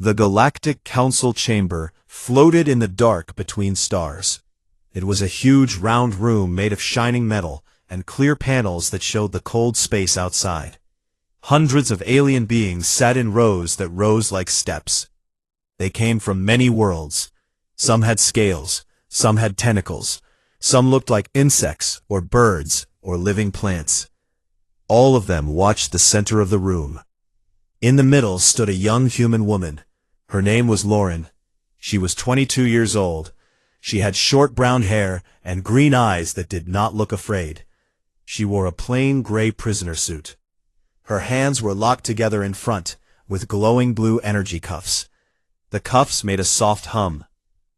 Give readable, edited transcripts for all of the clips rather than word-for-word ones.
The Galactic Council chamber floated in the dark between stars. It was a huge round room made of shining metal and clear panels that showed the cold space outside. Hundreds of alien beings sat in rows that rose like steps. They came from many worlds. Some had scales, some had tentacles, some looked like insects or birds or living plants. All of them watched the center of the room. In the middle stood a young human woman. Her name was Lauren. She was 22 years old. She had short brown hair and green eyes that did not look afraid. She wore a plain gray prisoner suit. Her hands were locked together in front, with glowing blue energy cuffs. The cuffs made a soft hum.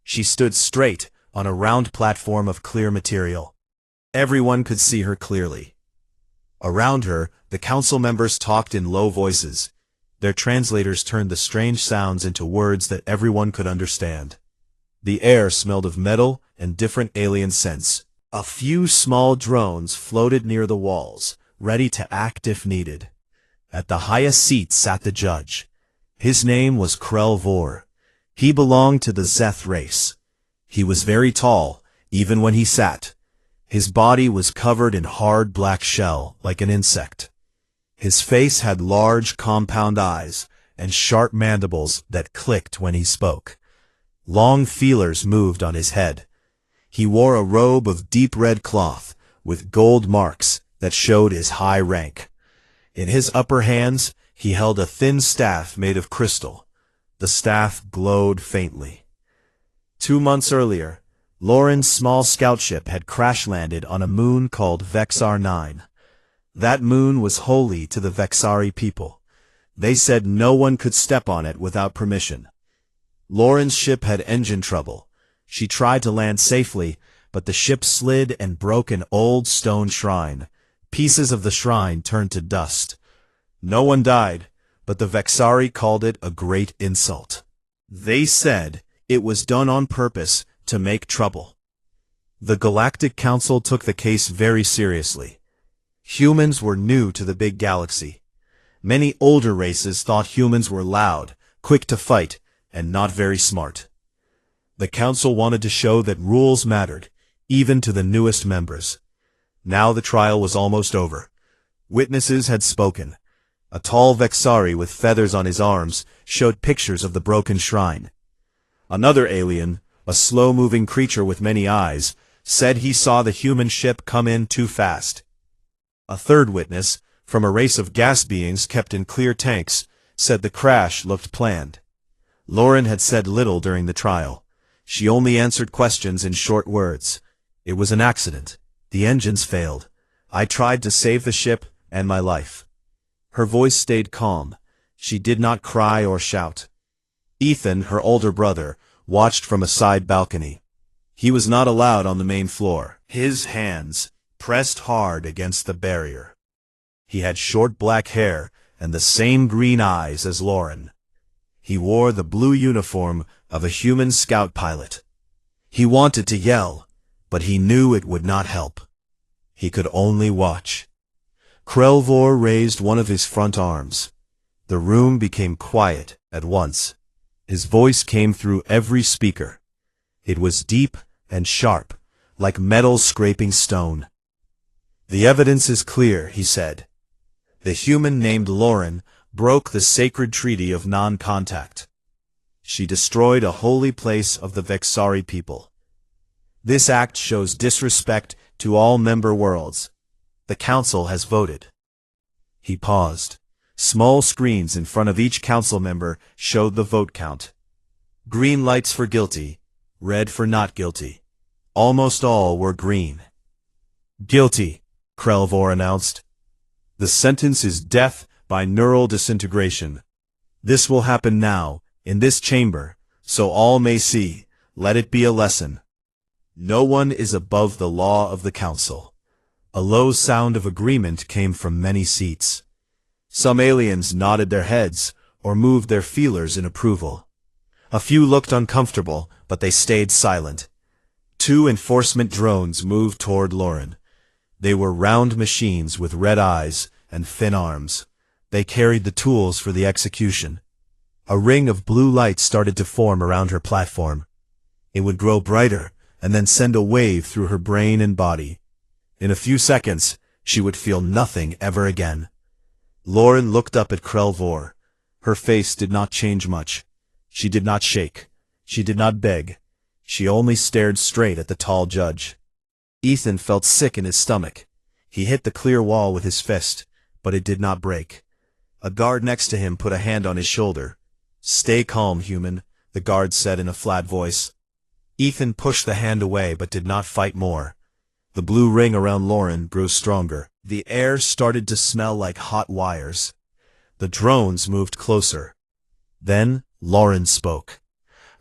She stood straight on a round platform of clear material. Everyone could see her clearly. Around her, the council members talked in low voices. Their translators turned the strange sounds into words that everyone could understand. The air smelled of metal and different alien scents. A few small drones floated near the walls, ready to act if needed. At the highest seat sat the judge. His name was War. He belonged to the Zeth race. He was very tall, even when he sat. His body was covered in hard black shell, like an insect. His face had large compound eyes and sharp mandibles that clicked when he spoke. Long feelers moved on his head. He wore a robe of deep red cloth with gold marks that showed his high rank. In his upper hands, he held a thin staff made of crystal. The staff glowed faintly. 2 months earlier, Lauren's small scout ship had crash-landed on a moon called Vexar 9. That moon was holy to the Vexari people. They said no one could step on it without permission. Lauren's ship had engine trouble. She tried to land safely, but the ship slid and broke an old stone shrine. Pieces of the shrine turned to dust. No one died, but the Vexari called it a great insult. They said it was done on purpose to make trouble. The Galactic Council took the case very seriously. Humans were new to the big galaxy. Many older races thought humans were loud, quick to fight, and not very smart. The council wanted to show that rules mattered, even to the newest members. Now the trial was almost over. Witnesses had spoken. A tall Vexari with feathers on his arms showed pictures of the broken shrine. Another alien, a slow-moving creature with many eyes, said he saw the human ship come in too fast. A third witness, from a race of gas beings kept in clear tanks, said the crash looked planned. Lauren had said little during the trial. She only answered questions in short words. It was an accident. The engines failed. I tried to save the ship and my life. Her voice stayed calm. She did not cry or shout. Ethan, her older brother, watched from a side balcony. He was not allowed on the main floor. His hands pressed hard against the barrier. He had short black hair and the same green eyes as Lauren. He wore the blue uniform of a human scout pilot. He wanted to yell, but he knew it would not help. He could only watch. Krelvor raised one of his front arms. The room became quiet at once. His voice came through every speaker. It was deep and sharp, like metal scraping stone. The evidence is clear, he said. The human named Lauren broke the sacred treaty of non-contact. She destroyed a holy place of the Vexari people. This act shows disrespect to all member worlds. The council has voted. He paused. Small screens in front of each council member showed the vote count. Green lights for guilty, red for not guilty. Almost all were green. Guilty, Krelvor announced. The sentence is death by neural disintegration. This will happen now, in this chamber, so all may see. Let it be a lesson. No one is above the law of the council. A low sound of agreement came from many seats. Some aliens nodded their heads or moved their feelers in approval. A few looked uncomfortable, but they stayed silent. 2 enforcement drones moved toward Lauren. They were round machines with red eyes and thin arms. They carried the tools for the execution. A ring of blue light started to form around her platform. It would grow brighter, and then send a wave through her brain and body. In a few seconds, she would feel nothing ever again. Lauren looked up at Krell. Her face did not change much. She did not shake. She did not beg. She only stared straight at the tall judge. Ethan felt sick in his stomach. He hit the clear wall with his fist, but it did not break. A guard next to him put a hand on his shoulder. "Stay calm, human," the guard said in a flat voice. Ethan pushed the hand away but did not fight more. The blue ring around Lauren grew stronger. The air started to smell like hot wires. The drones moved closer. Then Lauren spoke.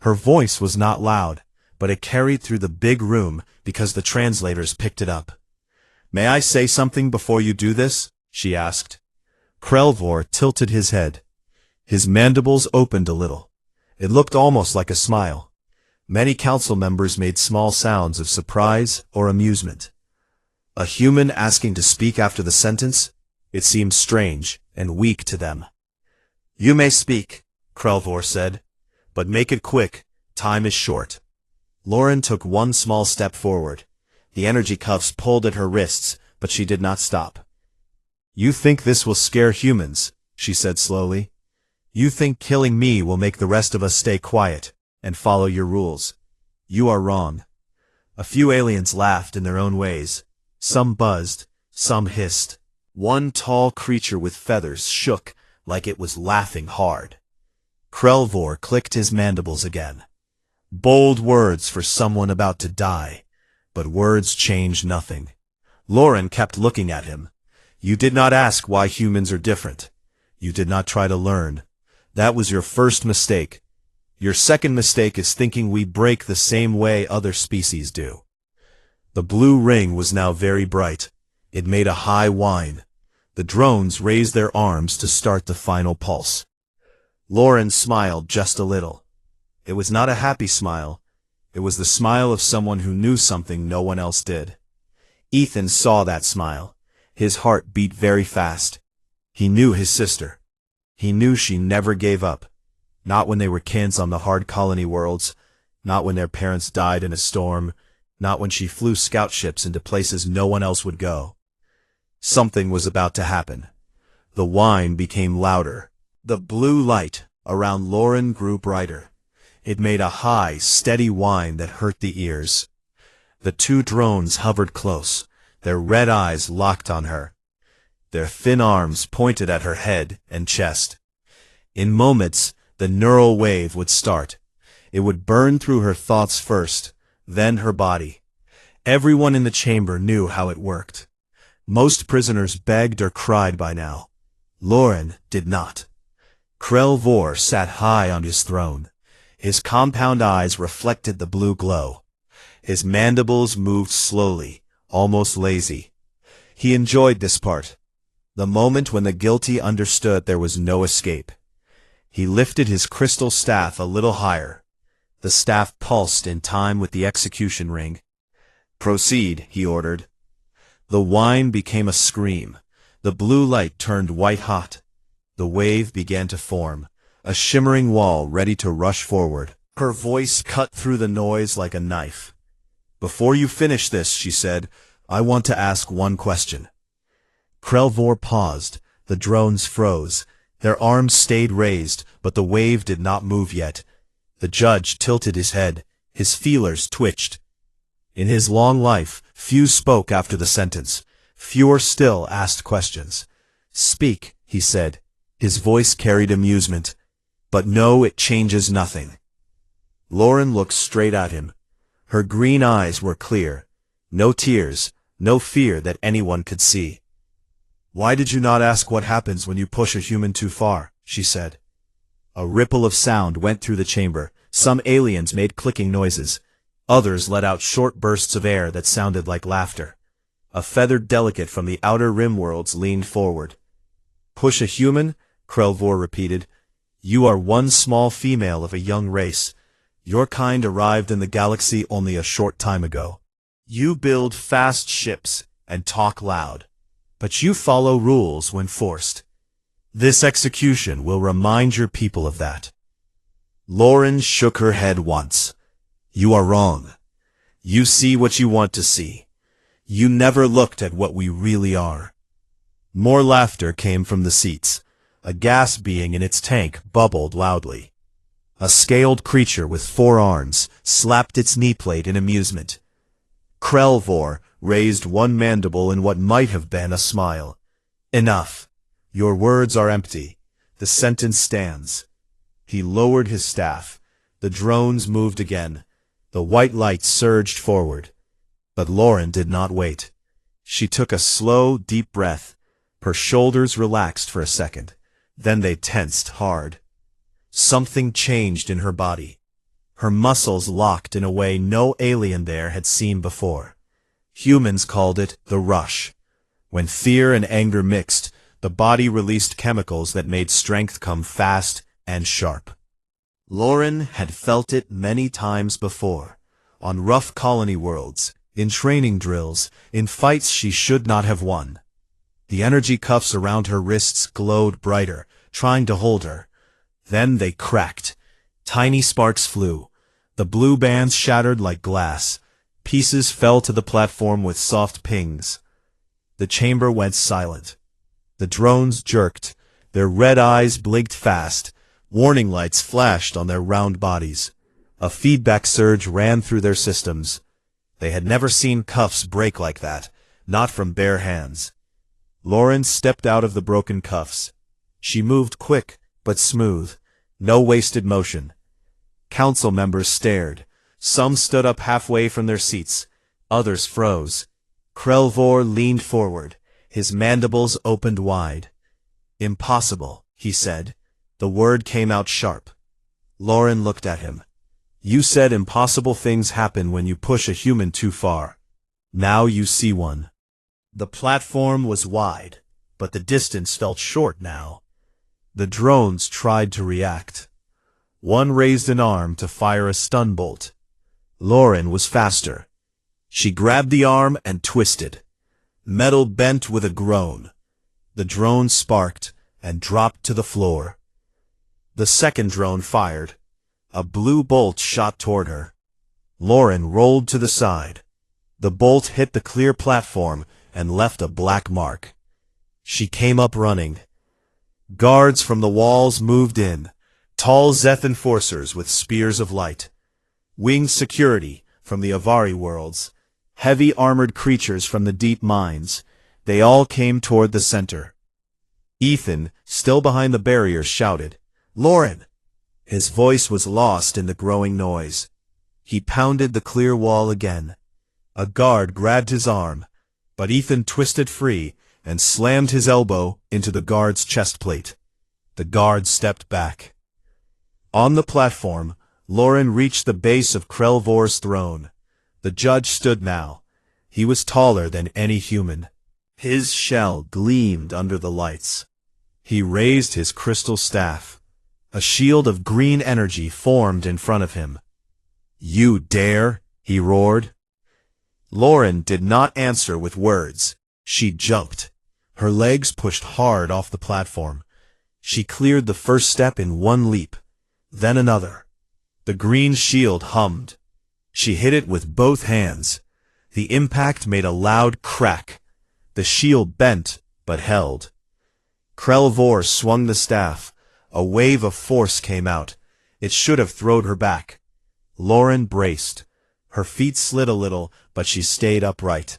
Her voice was not loud, but it carried through the big room because the translators picked it up. "May I say something before you do this?" she asked. Krell tilted his head. His mandibles opened a little. It looked almost like a smile. Many council members made small sounds of surprise or amusement. A human asking to speak after the sentence? It seemed strange and weak to them. "You may speak," Krell said, "but make it quick. Time is short." Lauren took one small step forward. The energy cuffs pulled at her wrists, but she did not stop. "You think this will scare humans," she said slowly. "You think killing me will make the rest of us stay quiet and follow your rules. You are wrong." A few aliens laughed in their own ways. Some buzzed, some hissed. One tall creature with feathers shook like it was laughing hard. Krell clicked his mandibles again. Bold words for someone about to die, but words changed nothing. Lauren kept looking at him. "You did not ask why humans are different. You did not try to learn. That was your first mistake. Your second mistake is thinking we break the same way other species do." The blue ring was now very bright. It made a high whine. The drones raised their arms to start the final pulse. Lauren smiled just a little. It was not a happy smile. It was the smile of someone who knew something no one else did. Ethan saw that smile. His heart beat very fast. He knew his sister. He knew she never gave up. Not when they were kids on the hard colony worlds, not when their parents died in a storm, not when she flew scout ships into places no one else would go. Something was about to happen. The whine became louder. The blue light around Lauren grew brighter. It made a high, steady whine that hurt the ears. The two drones hovered close, their red eyes locked on her. Their thin arms pointed at her head and chest. In moments, the neural wave would start. It would burn through her thoughts first, then her body. Everyone in the chamber knew how it worked. Most prisoners begged or cried by now. Lauren did not. Krell sat high on his throne. His compound eyes reflected the blue glow. His mandibles moved slowly, almost lazy. He enjoyed this part. The moment when the guilty understood there was no escape. He lifted his crystal staff a little higher. The staff pulsed in time with the execution ring. "Proceed," he ordered. The whine became a scream. The blue light turned white-hot. The wave began to form, a shimmering wall ready to rush forward. Her voice cut through the noise like a knife. "Before you finish this," she said, "I want to ask one question." Krell paused. The drones froze. Their arms stayed raised, but the wave did not move yet. The judge tilted his head. His feelers twitched. In his long life, few spoke after the sentence. Fewer still asked questions. "Speak," he said. His voice carried amusement. "But no, it changes nothing." Lauren looked straight at him. Her green eyes were clear. No tears, no fear that anyone could see. "Why did you not ask what happens when you push a human too far?" she said. A ripple of sound went through the chamber. Some aliens made clicking noises. Others let out short bursts of air that sounded like laughter. A feathered delegate from the outer rim worlds leaned forward. "Push a human?" Krell repeated. "You are one small female of a young race. Your kind arrived in the galaxy only a short time ago. You build fast ships and talk loud. But you follow rules when forced. This execution will remind your people of that." Lauren shook her head once. You are wrong. You see what you want to see. You never looked at what we really are. More laughter came from the seats. A gas being in its tank bubbled loudly. A scaled creature with 4 arms slapped its knee plate in amusement. Krelvor raised one mandible in what might have been a smile. Enough. Your words are empty. The sentence stands. He lowered his staff. The drones moved again. The white light surged forward. But Lauren did not wait. She took a slow, deep breath. Her shoulders relaxed for a second. Then they tensed hard. Something changed in her body. Her muscles locked in a way no alien there had seen before. Humans called it the rush. When fear and anger mixed, the body released chemicals that made strength come fast and sharp. Lauren had felt it many times before, on rough colony worlds, in training drills, in fights she should not have won. The energy cuffs around her wrists glowed brighter, trying to hold her. Then they cracked. Tiny sparks flew. The blue bands shattered like glass. Pieces fell to the platform with soft pings. The chamber went silent. The drones jerked. Their red eyes blinked fast. Warning lights flashed on their round bodies. A feedback surge ran through their systems. They had never seen cuffs break like that, not from bare hands. Lauren stepped out of the broken cuffs. She moved quick, but smooth. No wasted motion. Council members stared. Some stood up halfway from their seats. Others froze. Krelvor leaned forward. His mandibles opened wide. Impossible, he said. The word came out sharp. Lauren looked at him. You said impossible things happen when you push a human too far. Now you see one. The platform was wide, but the distance felt short now. The drones tried to react. One raised an arm to fire a stun bolt. Lauren was faster. She grabbed the arm and twisted. Metal bent with a groan. The drone sparked and dropped to the floor. The second drone fired. A blue bolt shot toward her. Lauren rolled to the side. The bolt hit the clear platform and left a black mark. She came up running. Guards from the walls moved in, tall Zeth enforcers with spears of light. Winged security from the Avari worlds, heavy armored creatures from the deep mines. They all came toward the center. Ethan, still behind the barrier, shouted, "Lauren!" His voice was lost in the growing noise. He pounded the clear wall again. A guard grabbed his arm, but Ethan twisted free and slammed his elbow into the guard's chest plate. The guard stepped back. On the platform, Lauren reached the base of Krelvor's throne. The judge stood now. He was taller than any human. His shell gleamed under the lights. He raised his crystal staff. A shield of green energy formed in front of him. "You dare?" he roared. Lauren did not answer with words. She jumped. Her legs pushed hard off the platform. She cleared the first step in one leap, then another. The green shield hummed. She hit it with both hands. The impact made a loud crack. The shield bent, but held. Krelvor swung the staff. A wave of force came out. It should have thrown her back. Lauren braced. Her feet slid a little, but she stayed upright.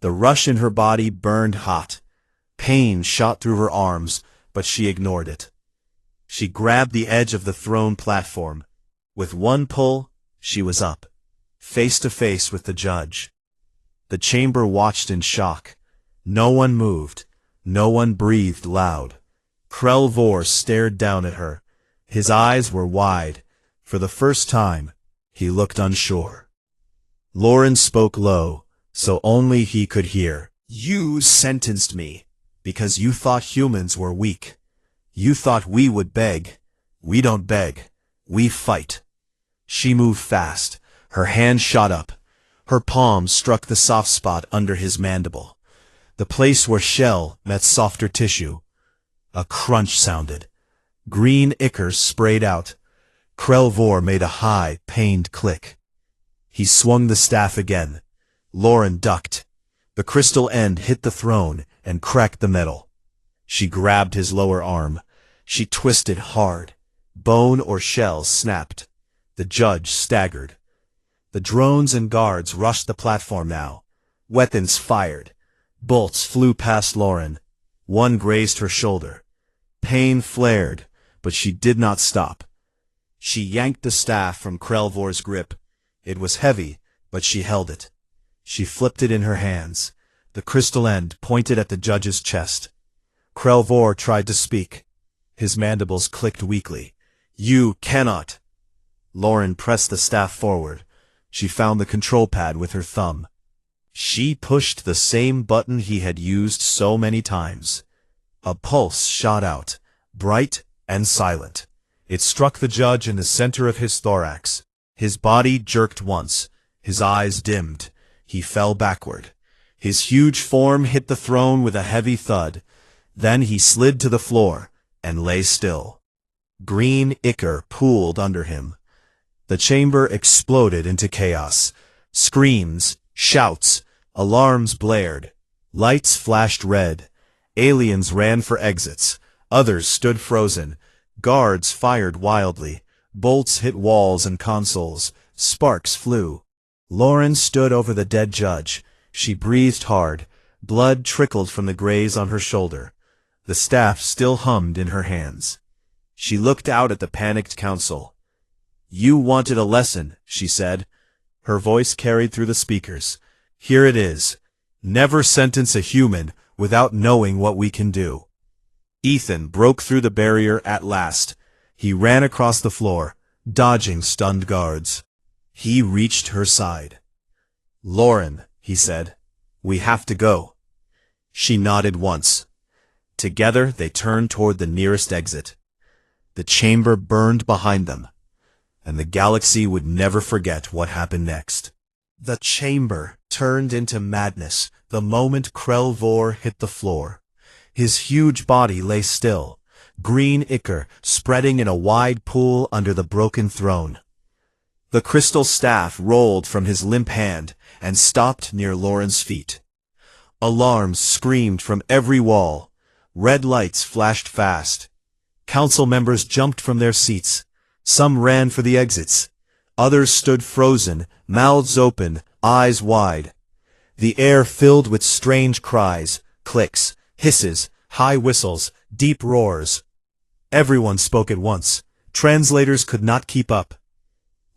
The rush in her body burned hot. Pain shot through her arms, but she ignored it. She grabbed the edge of the throne platform. With one pull, she was up, face to face with the judge. The chamber watched in shock. No one moved. No one breathed loud. Krelvor stared down at her. His eyes were wide. For the first time, he looked unsure. Lauren spoke low, so only he could hear. "You sentenced me because you thought humans were weak. You thought we would beg. We don't beg. We fight." She moved fast. Her hand shot up. Her palm struck the soft spot under his mandible, the place where shell met softer tissue. A crunch sounded. Green ichors sprayed out. Krell made a high, pained click. He swung the staff again. Lauren ducked. The crystal end hit the throne and cracked the metal. She grabbed his lower arm. She twisted hard. Bone or shell snapped. The judge staggered. The drones and guards rushed the platform now. Weapons fired. Bolts flew past Lauren. One grazed her shoulder. Pain flared, but she did not stop. She yanked the staff from Krellvor's grip. It was heavy, but she held it. She flipped it in her hands. The crystal end pointed at the judge's chest. Krellvor tried to speak. His mandibles clicked weakly. "You cannot." Lauren pressed the staff forward. She found the control pad with her thumb. She pushed the same button he had used so many times. A pulse shot out, bright and silent. It struck the judge in the center of his thorax. His body jerked once. His eyes dimmed. He fell backward. His huge form hit the throne with a heavy thud. Then he slid to the floor and lay still. Green ichor pooled under him. The chamber exploded into chaos. Screams, shouts, alarms blared. Lights flashed red. Aliens ran for exits. Others stood frozen. Guards fired wildly. Bolts hit walls and consoles. Sparks flew. Lauren stood over the dead judge. She breathed hard. Blood trickled from the graze on her shoulder. The staff still hummed in her hands. She looked out at the panicked council. "You wanted a lesson," she said. Her voice carried through the speakers. "Here it is. Never sentence a human without knowing what we can do." Ethan broke through the barrier at last. He ran across the floor, dodging stunned guards. He reached her side. "Lauren," he said, "we have to go." She nodded once. Together they turned toward the nearest exit. The chamber burned behind them, and the galaxy would never forget what happened next. The chamber turned into madness the moment Krellvor hit the floor. His huge body lay still, green ichor spreading in a wide pool under the broken throne. The crystal staff rolled from his limp hand and stopped near Lauren's feet. Alarms screamed from every wall. Red lights flashed fast. Council members jumped from their seats. Some ran for the exits. Others stood frozen, mouths open, eyes wide. The air filled with strange cries, clicks, hisses, high whistles, deep roars. Everyone spoke at once. Translators could not keep up.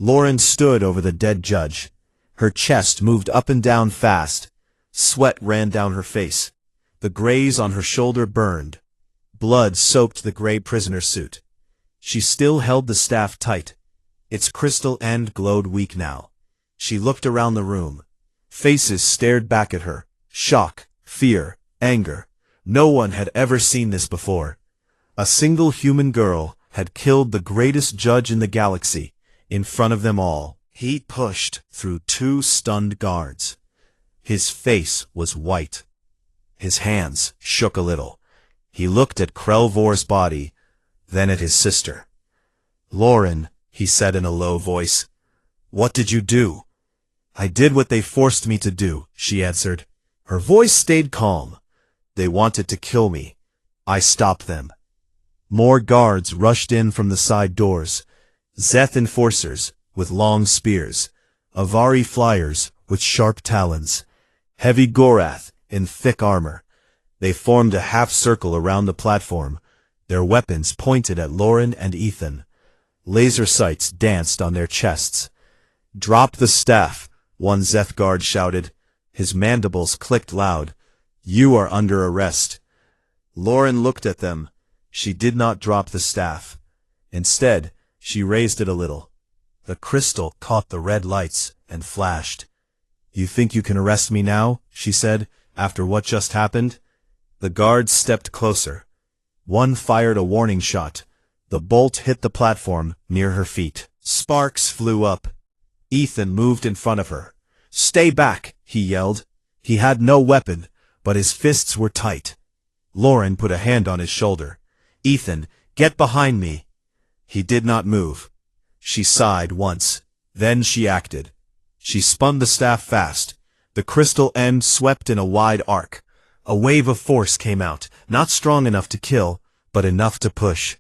Lauren stood over the dead judge. Her chest moved up and down fast. Sweat ran down her face. The graze on her shoulder burned. Blood soaked the gray prisoner suit. She still held the staff tight. Its crystal end glowed weak now. She looked around the room. Faces stared back at her. Shock, fear, anger. No one had ever seen this before. A single human girl had killed the greatest judge in the galaxy, in front of them all. He pushed through 2 stunned guards. His face was white. His hands shook a little. He looked at Krellvor's body, then at his sister. "Lauren," he said in a low voice, "what did you do?" "I did what they forced me to do," she answered. Her voice stayed calm. "They wanted to kill me. I stopped them." More guards rushed in from the side doors. Zeth enforcers with long spears. Avari flyers with sharp talons. Heavy Gorath in thick armor. They formed a half-circle around the platform. Their weapons pointed at Lauren and Ethan. Laser sights danced on their chests. "Drop the staff," one Zeth guard shouted. His mandibles clicked loud. "You are under arrest." Lauren looked at them. She did not drop the staff. Instead, she raised it a little. The crystal caught the red lights and flashed. "You think you can arrest me now?" she said, "after what just happened?" The guards stepped closer. One fired a warning shot. The bolt hit the platform near her feet. Sparks flew up. Ethan moved in front of her. "Stay back," he yelled. He had no weapon, but his fists were tight. Lauren put a hand on his shoulder. "Ethan, get behind me." He did not move. She sighed once. Then she acted. She spun the staff fast. The crystal end swept in a wide arc. A wave of force came out, not strong enough to kill, but enough to push.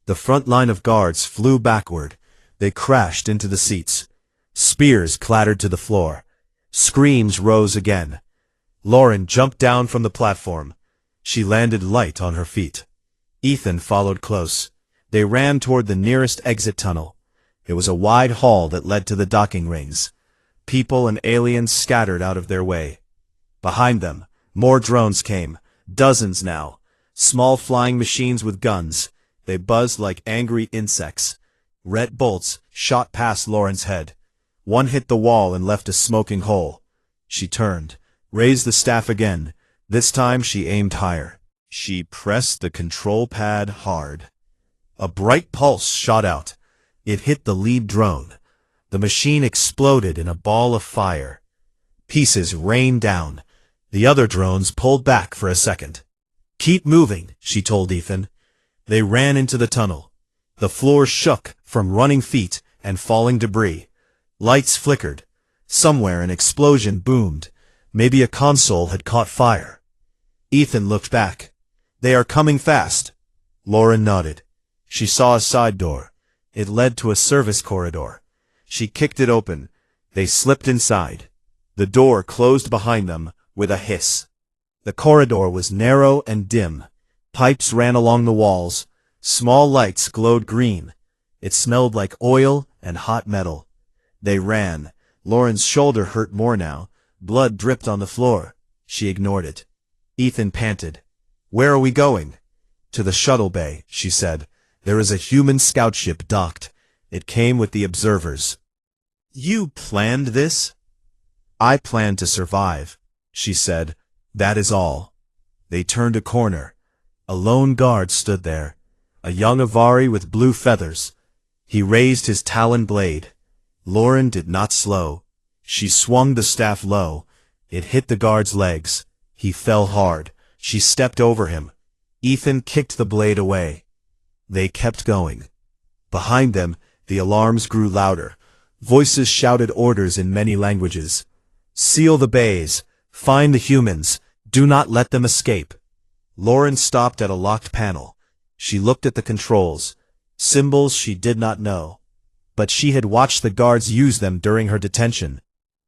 The front line of guards flew backward. They crashed into the seats. Spears clattered to the floor. Screams rose again. Lauren jumped down from the platform. She landed light on her feet. Ethan followed close. They ran toward the nearest exit tunnel. It was a wide hall that led to the docking rings. People and aliens scattered out of their way. Behind them, more drones came, dozens now. Small flying machines with guns. They buzzed like angry insects. Red bolts shot past Lauren's head. One hit the wall and left a smoking hole. She turned, raised the staff again. This time she aimed higher. She pressed the control pad hard. A bright pulse shot out. It hit the lead drone. The machine exploded in a ball of fire. Pieces rained down. The other drones pulled back for a second. "Keep moving," she told Ethan. They ran into the tunnel. The floor shook from running feet and falling debris. Lights flickered. Somewhere an explosion boomed. Maybe a console had caught fire. Ethan looked back. "They are coming fast." Lauren nodded. She saw a side door. It led to a service corridor. She kicked it open. They slipped inside. The door closed behind them with a hiss. The corridor was narrow and dim. Pipes ran along the walls. Small lights glowed green. It smelled like oil and hot metal. They ran. Lauren's shoulder hurt more now. Blood dripped on the floor. She ignored it. Ethan panted. "Where are we going?" "To the shuttle bay," she said. "There is a human scout ship docked. It came with the observers." "You planned this?" "I planned to survive," she said. "That is all." They turned a corner. A lone guard stood there. A young Avari with blue feathers. He raised his talon blade. Lauren did not slow. She swung the staff low. It hit the guard's legs. He fell hard. She stepped over him. Ethan kicked the blade away. They kept going. Behind them, the alarms grew louder. Voices shouted orders in many languages. "Seal the bays. Find the humans. Do not let them escape." Lauren stopped at a locked panel. She looked at the controls. Symbols she did not know. But she had watched the guards use them during her detention.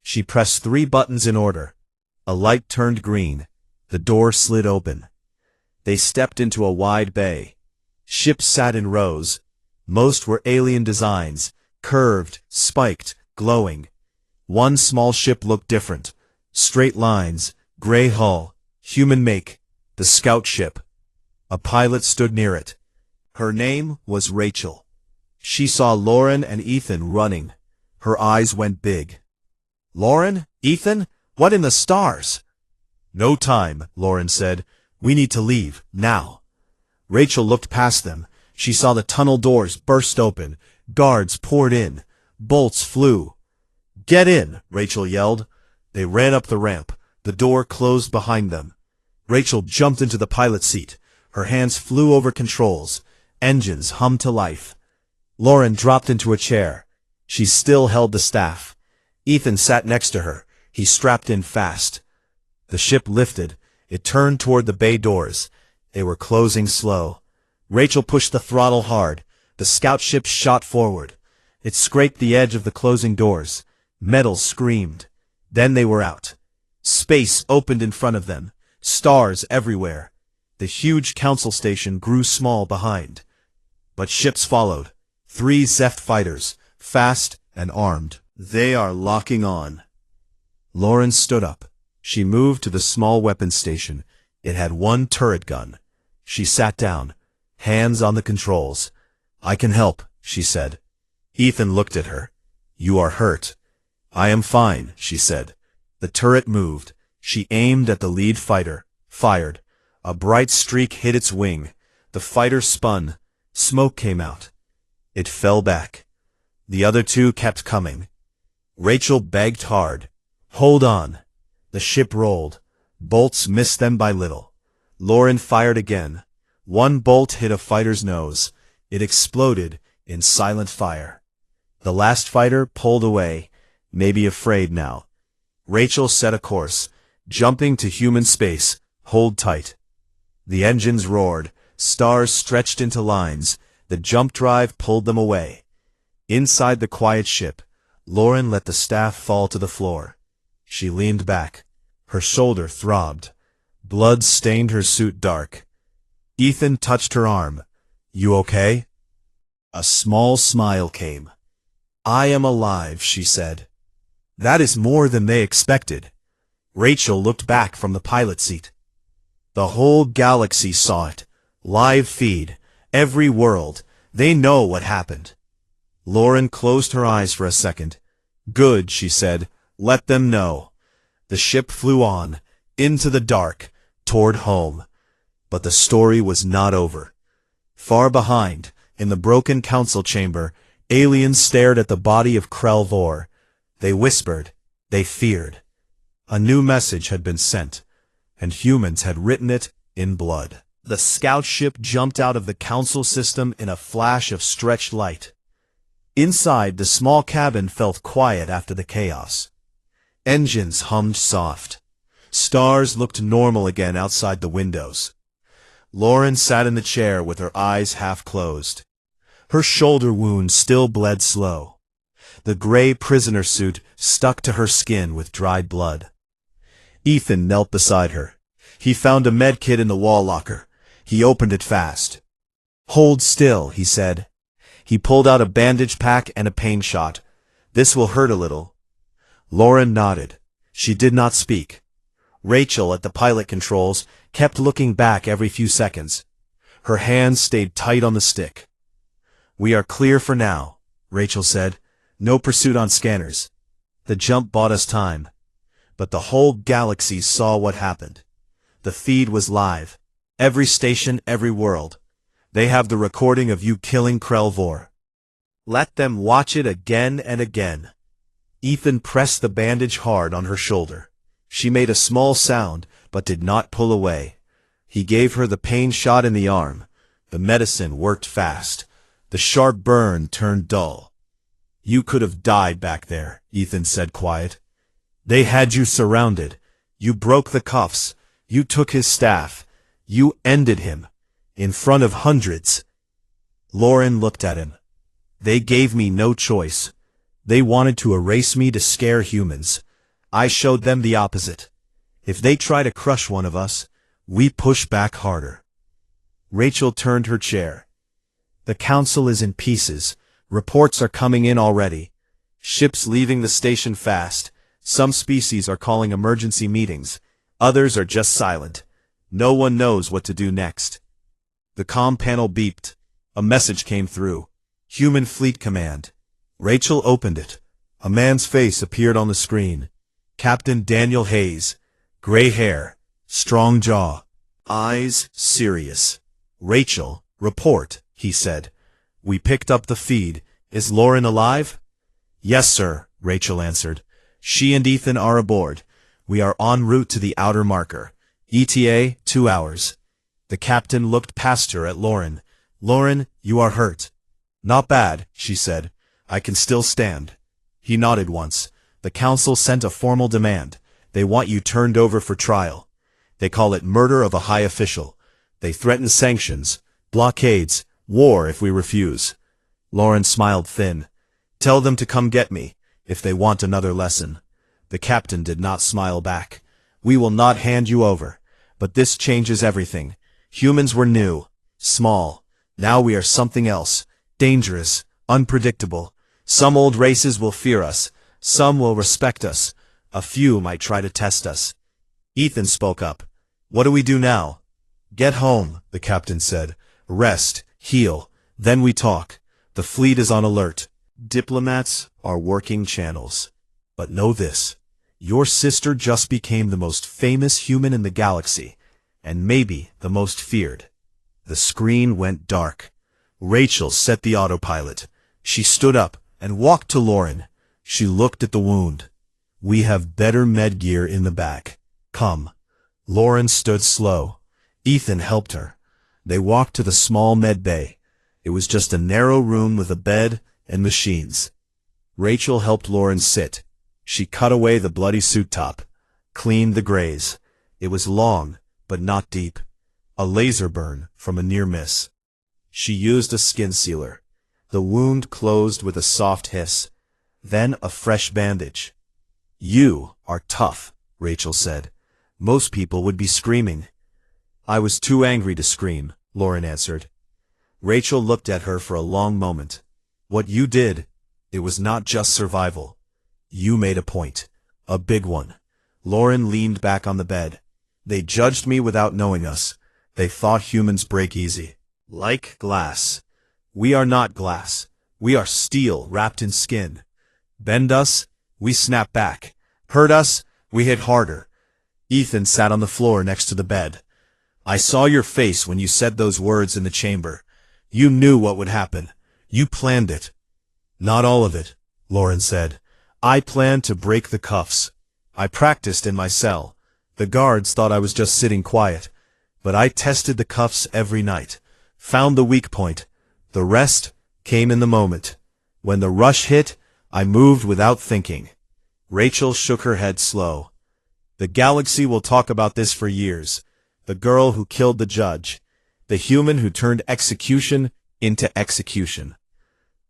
She pressed 3 buttons in order. A light turned green. The door slid open. They stepped into a wide bay. Ships sat in rows. Most were alien designs, curved, spiked, glowing. One small ship looked different. Straight lines, gray hull, human make, the scout ship. A pilot stood near it. Her name was Rachel. She saw Lauren and Ethan running. Her eyes went big. "Lauren? Ethan? What in the stars?" "No time," Lauren said. "We need to leave, now." Rachel looked past them. She saw the tunnel doors burst open. Guards poured in. Bolts flew. "Get in," Rachel yelled. They ran up the ramp. The door closed behind them. Rachel jumped into the pilot's seat. Her hands flew over controls. Engines hummed to life. Lauren dropped into a chair. She still held the staff. Ethan sat next to her. He strapped in fast. The ship lifted. It turned toward the bay doors. They were closing slow. Rachel pushed the throttle hard. The scout ship shot forward. It scraped the edge of the closing doors. Metal screamed. Then they were out. Space opened in front of them. Stars everywhere. The huge council station grew small behind. But ships followed. 3 Zeph fighters, fast and armed. "They are locking on." Lauren stood up. She moved to the small weapons station. It had 1 turret gun. She sat down, hands on the controls. "I can help," she said. Ethan looked at her. "You are hurt." "I am fine," she said. The turret moved. She aimed at the lead fighter, fired. A bright streak hit its wing. The fighter spun. Smoke came out. It fell back. The other 2 kept coming. Rachel begged hard. "Hold on." The ship rolled. Bolts missed them by little. Lauren fired again. 1 bolt hit a fighter's nose. It exploded in silent fire. The last fighter pulled away, maybe afraid now. Rachel set a course, jumping to human space. Hold tight. The engines roared, stars stretched into lines, the jump drive pulled them away. Inside the quiet ship, Lauren let the staff fall to the floor. She leaned back. Her shoulder throbbed. Blood stained her suit dark. Ethan touched her arm. You okay? A small smile came. I am alive, she said. That is more than they expected. Rachel looked back from the pilot seat. The whole galaxy saw it. Live feed. Every world. They know what happened. Lauren closed her eyes for a second. Good, she said. Let them know. The ship flew on, into the dark, toward home. But the story was not over. Far behind, in the broken council chamber, aliens stared at the body of War. They whispered. They feared. A new message had been sent, and humans had written it in blood. The scout ship jumped out of the council system in a flash of stretched light. Inside, the small cabin felt quiet after the chaos. Engines hummed soft. Stars looked normal again outside the windows. Lauren sat in the chair with her eyes half closed. Her shoulder wound still bled slow. The gray prisoner suit stuck to her skin with dried blood. Ethan knelt beside her. He found a med kit in the wall locker. He opened it fast. Hold still, he said. He pulled out a bandage pack and a pain shot. This will hurt a little. Lauren nodded. She did not speak. Rachel, at the pilot controls, kept looking back every few seconds. Her hands stayed tight on the stick. We are clear for now, Rachel said. No pursuit on scanners. The jump bought us time. But the whole galaxy saw what happened. The feed was live. Every station, every world. They have the recording of you killing War. Let them watch it again and again. Ethan pressed the bandage hard on her shoulder. She made a small sound, but did not pull away. He gave her the pain shot in the arm. The medicine worked fast. The sharp burn turned dull. You could have died back there, Ethan said quiet. They had you surrounded. You broke the cuffs. You took his staff. You ended him. In front of hundreds. Lauren looked at him. They gave me no choice. They wanted to erase me to scare humans. I showed them the opposite. If they try to crush one of us, we push back harder. Rachel turned her chair. The council is in pieces. Reports are coming in already. Ships leaving the station fast. Some species are calling emergency meetings. Others are just silent. No one knows what to do next. The comm panel beeped. A message came through. Human Fleet Command. Rachel opened it. A man's face appeared on the screen. Captain Daniel Hayes. Gray hair. Strong jaw. Eyes serious. Rachel, report, he said. We picked up the feed. Is Lauren alive? Yes, sir, Rachel answered. She and Ethan are aboard. We are en route to the outer marker. ETA, 2 hours. The captain looked past her at Lauren. Lauren, you are hurt. Not bad, she said. I can still stand. He nodded once. The council sent a formal demand. They want you turned over for trial. They call it murder of a high official. They threaten sanctions, blockades, war if we refuse. Lauren smiled thin. Tell them to come get me, if they want another lesson. The captain did not smile back. We will not hand you over. But this changes everything. Humans were new, small. Now we are something else. Dangerous, unpredictable. Some old races will fear us. Some will respect us. A few might try to test us. Ethan spoke up. What do we do now? Get home, the captain said. Rest, heal, then we talk. The fleet is on alert. Diplomats are working channels. But know this. Your sister just became the most famous human in the galaxy, and maybe the most feared. The screen went dark. Rachel set the autopilot. She stood up and walked to Lauren. She looked at the wound. We have better med gear in the back. Come. Lauren stood slow. Ethan helped her. They walked to the small med bay. It was just a narrow room with a bed and machines. Rachel helped Lauren sit. She cut away the bloody suit top, cleaned the graze. It was long, but not deep. A laser burn from a near miss. She used a skin sealer. The wound closed with a soft hiss. Then a fresh bandage. "You are tough," Rachel said. "Most people would be screaming." "I was too angry to scream," Lauren answered. Rachel looked at her for a long moment. "What you did, it was not just survival. You made a point. A big one." Lauren leaned back on the bed. "They judged me without knowing us. They thought humans break easy. Like glass. We are not glass. We are steel wrapped in skin. Bend us, we snap back. Hurt us, we hit harder." Ethan sat on the floor next to the bed. "I saw your face when you said those words in the chamber. You knew what would happen. You planned it." "Not all of it," Lauren said. "I planned to break the cuffs. I practiced in my cell. The guards thought I was just sitting quiet. But I tested the cuffs every night. Found the weak point. The rest came in the moment. When the rush hit, I moved without thinking." Rachel shook her head slow. "The galaxy will talk about this for years. The girl who killed the judge. The human who turned execution into execution."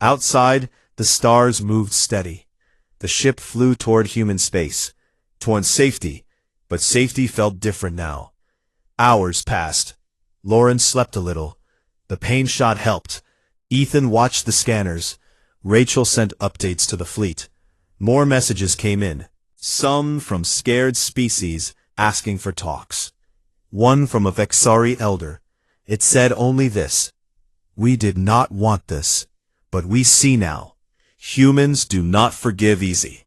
Outside, the stars moved steady. The ship flew toward human space. Toward safety, but safety felt different now. Hours passed. Lauren slept a little. The pain shot helped. Ethan watched the scanners. Rachel sent updates to the fleet. More messages came in. Some from scared species asking for talks. One from a Vexari elder. It said only this: "We did not want this, but we see now. Humans do not forgive easy."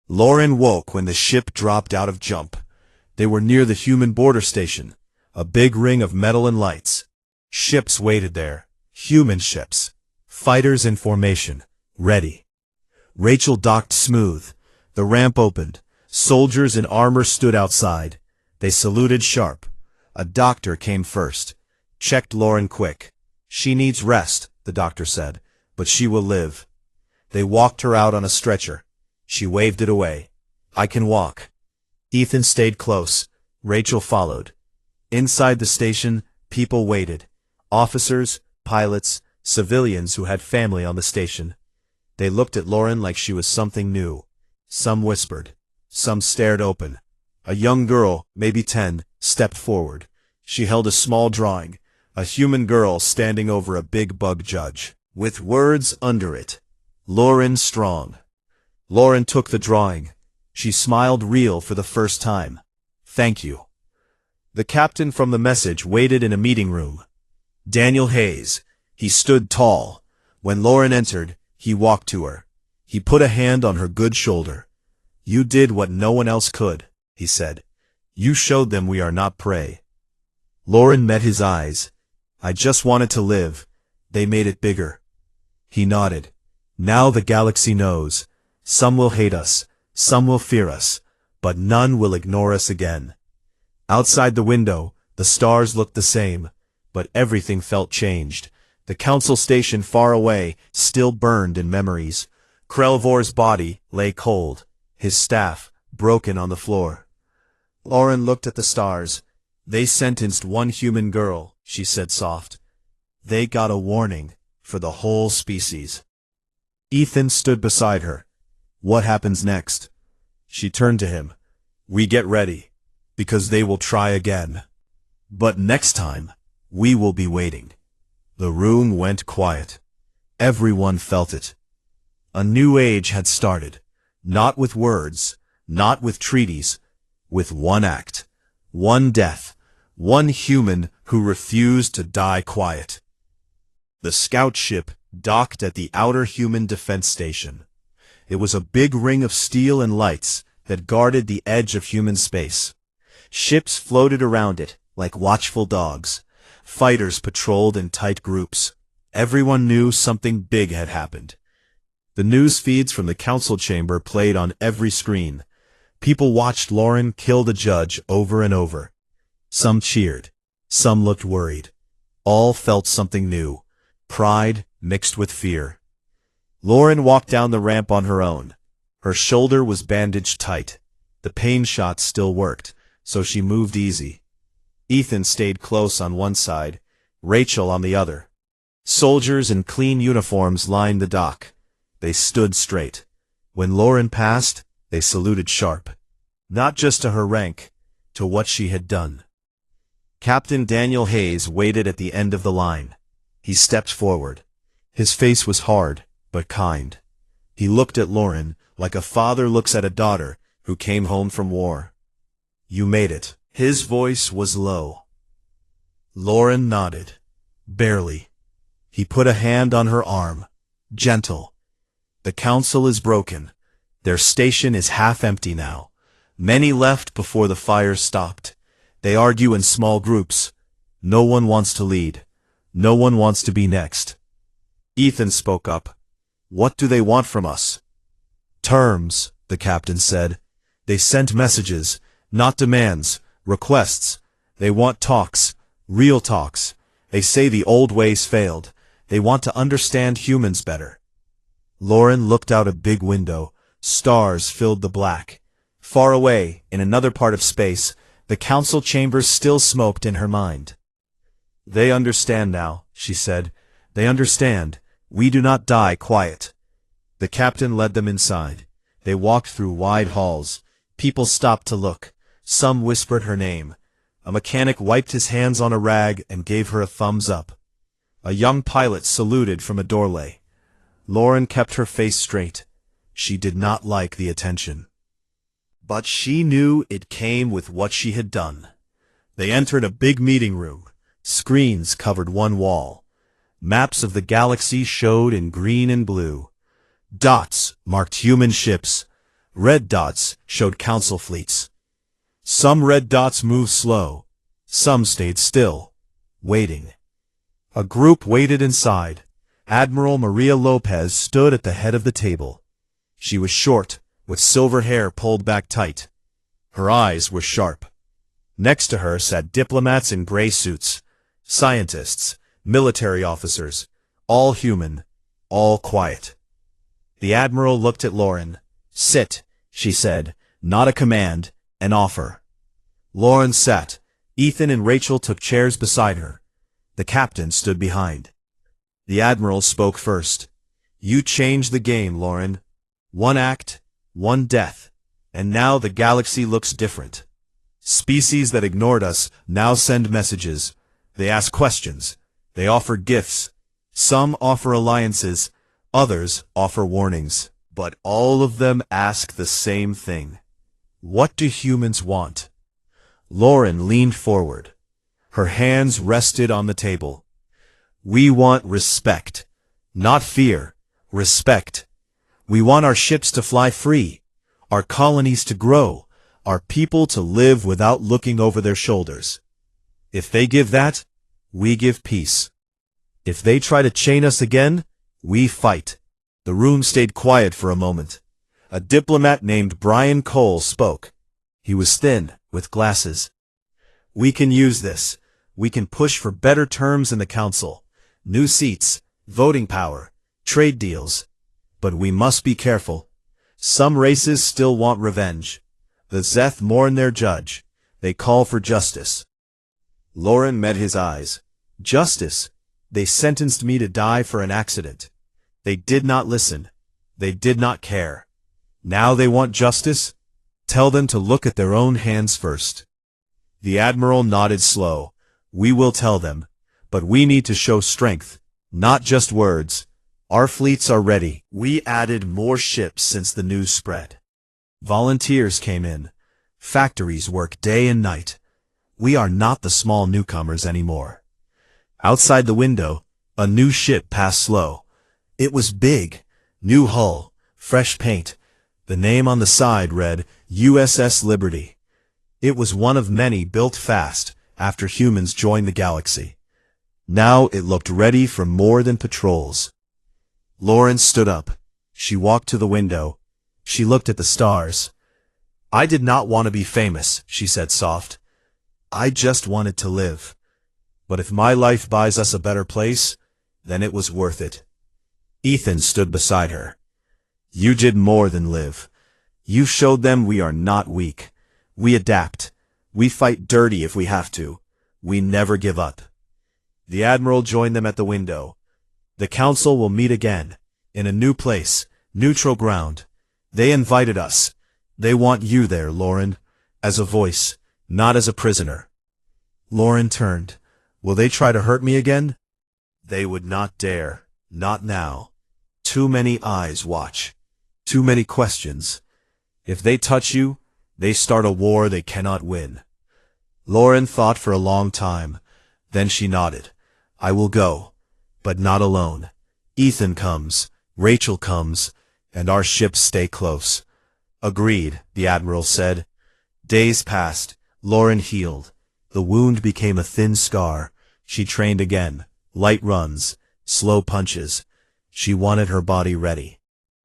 Lauren woke when the ship dropped out of jump. They were near the human border station, a big ring of metal and lights. Ships waited there, human ships, fighters in formation, ready. Rachel docked smooth. The ramp opened. Soldiers in armor stood outside. They saluted sharp. A doctor came first. Checked Lauren quick. "She needs rest," the doctor said, "but she will live." They walked her out on a stretcher. She waved it away. "I can walk." Ethan stayed close. Rachel followed. Inside the station, people waited. Officers, pilots, civilians who had family on the station. They looked at Lauren like she was something new. Some whispered. Some stared open. A young girl, maybe 10, stepped forward. She held a small drawing, a human girl standing over a big bug judge, with words under it. "Lauren Strong." Lauren took the drawing. She smiled real for the first time. "Thank you." The captain from the message waited in a meeting room. Daniel Hayes. He stood tall. When Lauren entered, he walked to her. He put a hand on her good shoulder. "You did what no one else could," he said. "You showed them we are not prey." Lauren met his eyes. "I just wanted to live. They made it bigger." He nodded. "Now the galaxy knows. Some will hate us. Some will fear us. But none will ignore us again." Outside the window, the stars looked the same, but everything felt changed. The council station far away still burned in memories. Krelvor's body lay cold, his staff broken on the floor. Lauren looked at the stars. "They sentenced one human girl," she said soft. "They got a warning for the whole species." Ethan stood beside her. "What happens next?" She turned to him. "We get ready, because they will try again. But next time, we will be waiting." The room went quiet. Everyone felt it. A new age had started, not with words, not with treaties, with one act, one death, one human who refused to die quiet. The scout ship docked at the outer human defense station. It was a big ring of steel and lights that guarded the edge of human space. Ships floated around it like watchful dogs. Fighters patrolled in tight groups. Everyone knew something big had happened. The news feeds from the council chamber played on every screen. People watched Lauren kill the judge over and over. Some cheered. Some looked worried. All felt something new. Pride mixed with fear. Lauren walked down the ramp on her own. Her shoulder was bandaged tight. The pain shots still worked, so she moved easy. Ethan stayed close on one side, Rachel on the other. Soldiers in clean uniforms lined the dock. They stood straight. When Lauren passed, they saluted sharp. Not just to her rank, to what she had done. Captain Daniel Hayes waited at the end of the line. He stepped forward. His face was hard, but kind. He looked at Lauren like a father looks at a daughter who came home from war. "You made it." His voice was low. Lauren nodded. Barely. He put a hand on her arm. Gentle. "The council is broken. Their station is half empty now. Many left before the fire stopped. They argue in small groups. No one wants to lead. No one wants to be next." Ethan spoke up. "What do they want from us?" "Terms," the captain said. "They sent messages, not demands, requests. They want talks, real talks. They say the old ways failed. They want to understand humans better." Lauren looked out a big window. Stars filled the black. Far away, in another part of space, the council chambers still smoked in her mind. "They understand now," she said. "They understand. We do not die quiet." The captain led them inside. They walked through wide halls. People stopped to look. Some whispered her name. A mechanic wiped his hands on a rag and gave her a thumbs up. A young pilot saluted from a doorway. Lauren kept her face straight. She did not like the attention. But she knew it came with what she had done. They entered a big meeting room. Screens covered one wall. Maps of the galaxy showed in green and blue. Dots marked human ships. Red dots showed council fleets. Some red dots moved slow. Some stayed still, waiting. A group waited inside. Admiral Maria Lopez stood at the head of the table. She was short, with silver hair pulled back tight. Her eyes were sharp. Next to her sat diplomats in gray suits, scientists, military officers, all human, all quiet. The admiral looked at Lauren. "Sit," she said, "not a command, an offer." Lauren sat. Ethan and Rachel took chairs beside her. The captain stood behind. The admiral spoke first. "You changed the game, Lauren. One act, one death, and now the galaxy looks different. Species that ignored us now send messages. They ask questions. They offer gifts. Some offer alliances. Others offer warnings. But all of them ask the same thing. What do humans want?" Lauren leaned forward. Her hands rested on the table. "We want respect. Not fear. Respect. We want our ships to fly free, our colonies to grow, our people to live without looking over their shoulders. If they give that, we give peace. If they try to chain us again, we fight." The room stayed quiet for a moment. A diplomat named Brian Cole spoke. He was thin, with glasses. "We can use this. We can push for better terms in the council. New seats, voting power, trade deals. But we must be careful. Some races still want revenge. The Zeth mourn their judge. They call for justice." Lauren met his eyes. "Justice? They sentenced me to die for an accident. They did not listen. They did not care. Now they want justice? Tell them to look at their own hands first." The admiral nodded slow. "We will tell them. But we need to show strength, not just words. Our fleets are ready." We added more ships since the news spread. Volunteers came in. Factories work day and night. We are not the small newcomers anymore. Outside the window, a new ship passed slow. It was big. New hull, fresh paint. The name on the side read USS Liberty. It was one of many built fast after humans joined the galaxy. Now it looked ready for more than patrols. Lauren stood up. She walked to the window. She looked at the stars. "I did not want to be famous," she said soft. "I just wanted to live. But if my life buys us a better place, then it was worth it." Ethan stood beside her. You did more than live. You showed them we are not weak. We adapt. We fight dirty if we have to. We never give up. The Admiral joined them at the window. The Council will meet again, in a new place, neutral ground. They invited us. They want you there, Lauren, as a voice, not as a prisoner. Lauren turned. Will they try to hurt me again? They would not dare. Not now. Too many eyes watch. Too many questions. If they touch you, they start a war they cannot win. Lauren thought for a long time. Then she nodded. I will go, but not alone. Ethan comes, Rachel comes, and our ships stay close. Agreed, the Admiral said. Days passed. Lauren healed. The wound became a thin scar. She trained again. Light runs, slow punches. She wanted her body ready.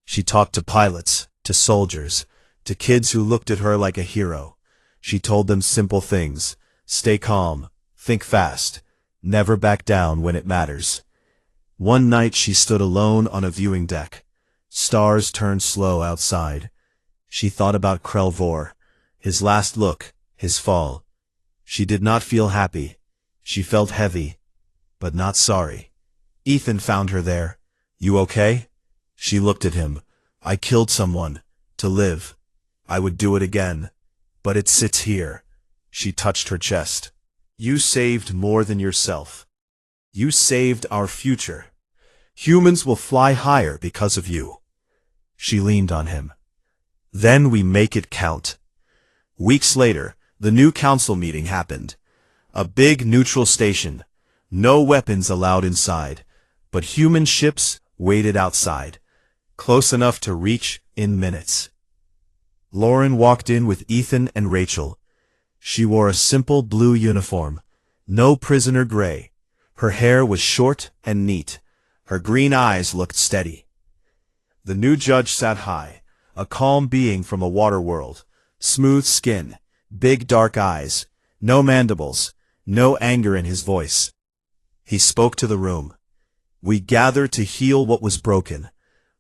She talked to pilots, to soldiers, to kids who looked at her like a hero. She told them simple things. Stay calm, think fast, never back down when it matters. One night she stood alone on a viewing deck. Stars turned slow outside. She thought about Vor, his last look, his fall. She did not feel happy. She felt heavy, but not sorry. Ethan found her there. You okay? She looked at him. I killed someone, to live. I would do it again. But it sits here. She touched her chest. You saved more than yourself. You saved our future. Humans will fly higher because of you. She leaned on him. Then we make it count. Weeks later, the new council meeting happened. A big neutral station. No weapons allowed inside, but human ships waited outside, close enough to reach in minutes. Lauren walked in with Ethan and Rachel. She wore a simple blue uniform, no prisoner gray. Her hair was short and neat. Her green eyes looked steady. The new judge sat high, a calm being from a water world. Smooth skin, big dark eyes, no mandibles, no anger in his voice. He spoke to the room. We gather to heal what was broken.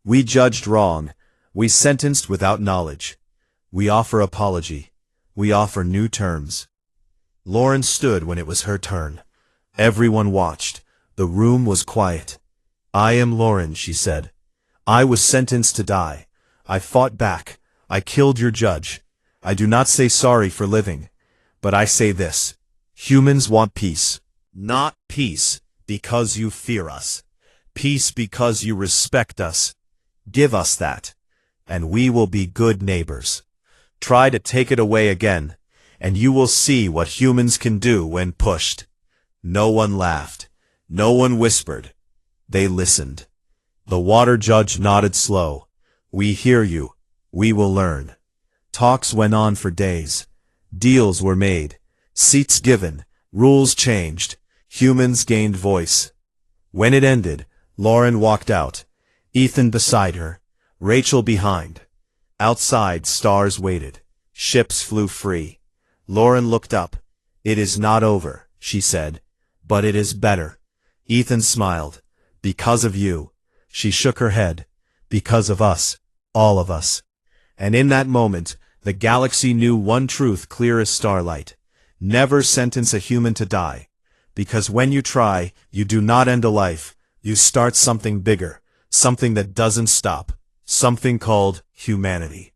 We judged wrong. We sentenced without knowledge. We offer apology. We offer new terms. Lauren stood when it was her turn. Everyone watched. The room was quiet. I am Lauren, she said. I was sentenced to die. I fought back. I killed your judge. I do not say sorry for living. But I say this. Humans want peace. Not peace because you fear us. Peace because you respect us. Give us that, and we will be good neighbors. Try to take it away again, and you will see what humans can do when pushed. No one laughed. No one whispered. They listened. The water judge nodded slow. We hear you. We will learn. Talks went on for days. Deals were made. Seats given. Rules changed. Humans gained voice. When it ended, Lauren walked out. Ethan beside her. Rachel behind. Outside, stars waited. Ships flew free. Lauren looked up. It is not over, she said. But it is better. Ethan smiled. Because of you. She shook her head. Because of us. All of us. And in that moment, the galaxy knew one truth clear as starlight. Never sentence a human to die. Because when you try, you do not end a life. You start something bigger. Something that doesn't stop. Something called humanity.